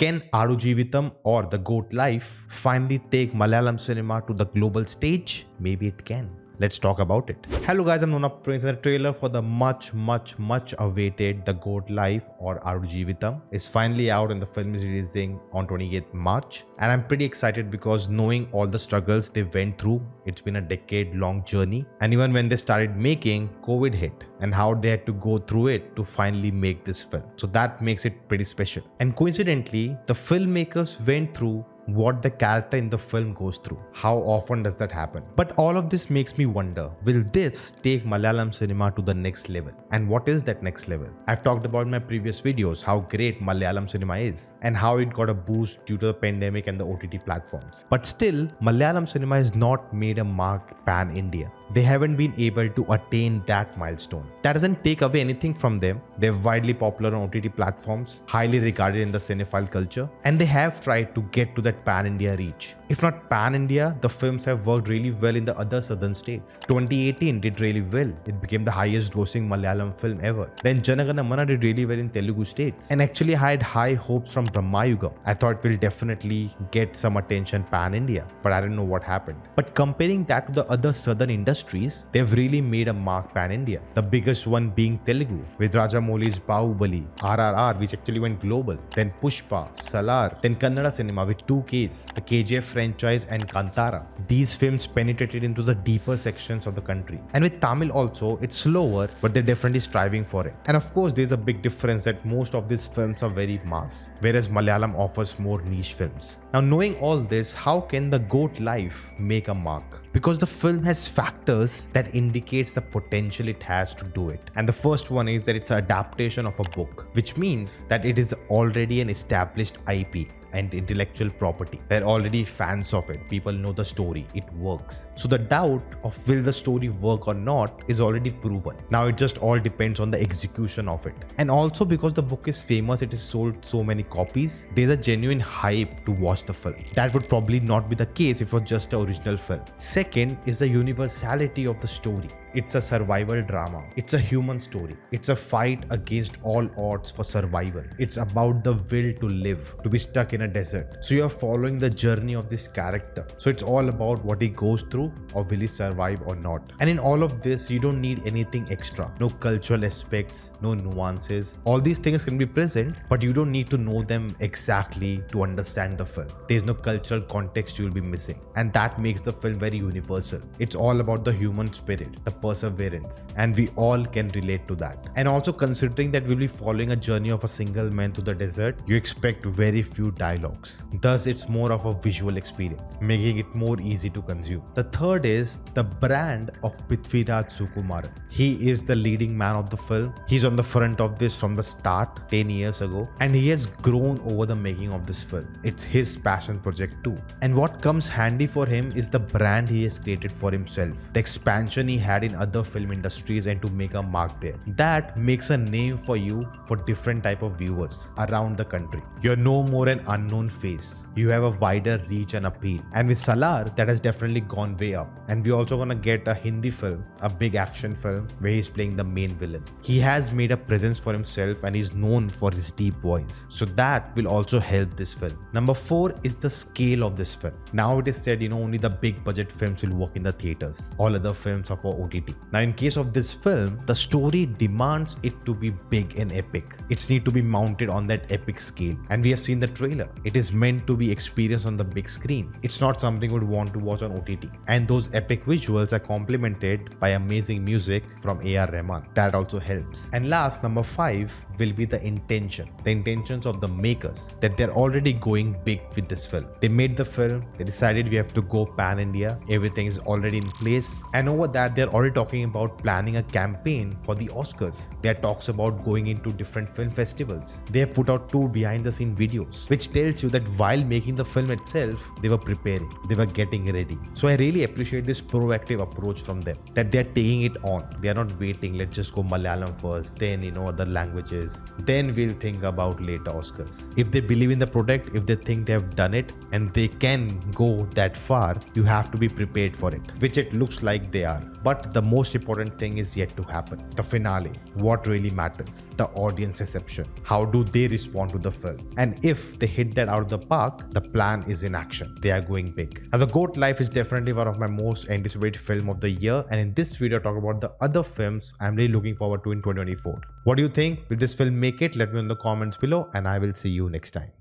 Can Aadujeevitham or The Goat Life finally take Malayalam cinema to the global stage? Maybe it can. Let's talk about it. Hello guys, I'm Nona the trailer for the much awaited The Goat Life or Aadujeevitham is finally out and the film is releasing on 28th March. And I'm pretty excited because knowing all the struggles they went through, it's been a decade long journey. And even when they started making, COVID hit and how they had to go through it to finally make this film. So that makes it pretty special. And coincidentally, the filmmakers went through what the character in the film goes through. How often does that happen? But all of this makes me wonder, will this take Malayalam cinema to the next level? And what is that next level? I've talked about in my previous videos how great Malayalam cinema is and how it got a boost due to the pandemic and the OTT platforms. But still, Malayalam cinema has not made a mark pan-India. They haven't been able to attain that milestone. That doesn't take away anything from them. They're widely popular on OTT platforms, highly regarded in the cinephile culture, and they have tried to get to that pan-India reach. If not pan-India, the films have worked really well in the other southern states. 2018 did really well. It became the highest grossing Malayalam film ever. Then Janagana Mana did really well in Telugu states. And actually I had high hopes from Brahmayugam. I thought we'll definitely get some attention pan-India, but I don't know what happened. But comparing that to the other southern industries, they've really made a mark pan-India. The biggest one being Telugu, with Rajamouli's Bahubali, RRR, which actually went global, then Pushpa, Salar, then Kannada cinema with 2Ks, the KGF franchise and Kantara. These films penetrated into the deeper sections of the country. And with Tamil also, it's slower, but they're definitely striving for it. And of course, there's a big difference that most of these films are very mass, whereas Malayalam offers more niche films. Now, knowing all this, how can The Goat Life make a mark? Because the film has factors that indicates the potential it has to do it. And the first one is that it's an adaptation of a book, which means that it is already an established IP and intellectual property. They're already fans of it. People know the story. It works. So the doubt of will the story work or not is already proven. Now it just all depends on the execution of it. And also because the book is famous, it is sold so many copies, there's a genuine hype to watch the film. That would probably not be the case if it was just an original film. Second is the universality of the story. It's a survival drama. It's a human story. It's a fight against all odds for survival. It's about the will to live, to be stuck in a desert. So you're following the journey of this character. So it's all about what he goes through or will he survive or not. And in all of this, you don't need anything extra. No cultural aspects, no nuances. All these things can be present, but you don't need to know them exactly to understand the film. There's no cultural context you'll be missing. And that makes the film very universal. It's all about the human spirit, the perseverance, and we all can relate to that. And also considering that we'll be following a journey of a single man through the desert, you expect very few dialogues. Thus, it's more of a visual experience, making it more easy to consume. The third is the brand of Prithviraj Sukumaran. He is the leading man of the film. He's on the front of this from the start 10 years ago, and he has grown over the making of this film. It's his passion project too. And what comes handy for him is the brand he has created for himself, the expansion he had in other film industries and to make a mark there. That makes a name for you for different type of viewers around the country. You're no more an unknown face. You have a wider reach and appeal. And with Salar, that has definitely gone way up. And we're also gonna get a Hindi film, a big action film where he's playing the main villain. He has made a presence for himself and he's known for his deep voice. So that will also help this film. Number 4 is the scale of this film. Now it is said, only the big budget films will work in the theaters. All other films are for OTT. Now in case of this film, the story demands it to be big and epic. It's need to be mounted on that epic scale. And we have seen the trailer. It is meant to be experienced on the big screen. It's not something you would want to watch on OTT. And those epic visuals are complemented by amazing music from A.R. Rahman. That also helps. And last, number 5 will be the intention. The intentions of the makers, that they're already going big with this film. They made the film. They decided we have to go pan-India. Everything is already in place. And over that, they're already talking about planning a campaign for the Oscars. There are talks about going into different film festivals. They have put out 2 behind-the-scene videos, which tells you that while making the film itself, they were preparing, they were getting ready. So I really appreciate this proactive approach from them, that they are taking it on. They are not waiting, let's just go Malayalam first, then other languages, then we'll think about later Oscars. If they believe in the product, if they think they have done it and they can go that far, you have to be prepared for it, which it looks like they are. But the most important thing is yet to happen. The finale. What really matters? The audience reception. How do they respond to the film? And if they hit that out of the park, the plan is in action. They are going big. Now, The Goat Life is definitely one of my most anticipated film of the year, and in this video I talk about the other films I'm really looking forward to in 2024. What do you think? Will this film make it? Let me know in the comments below, and I will see you next time.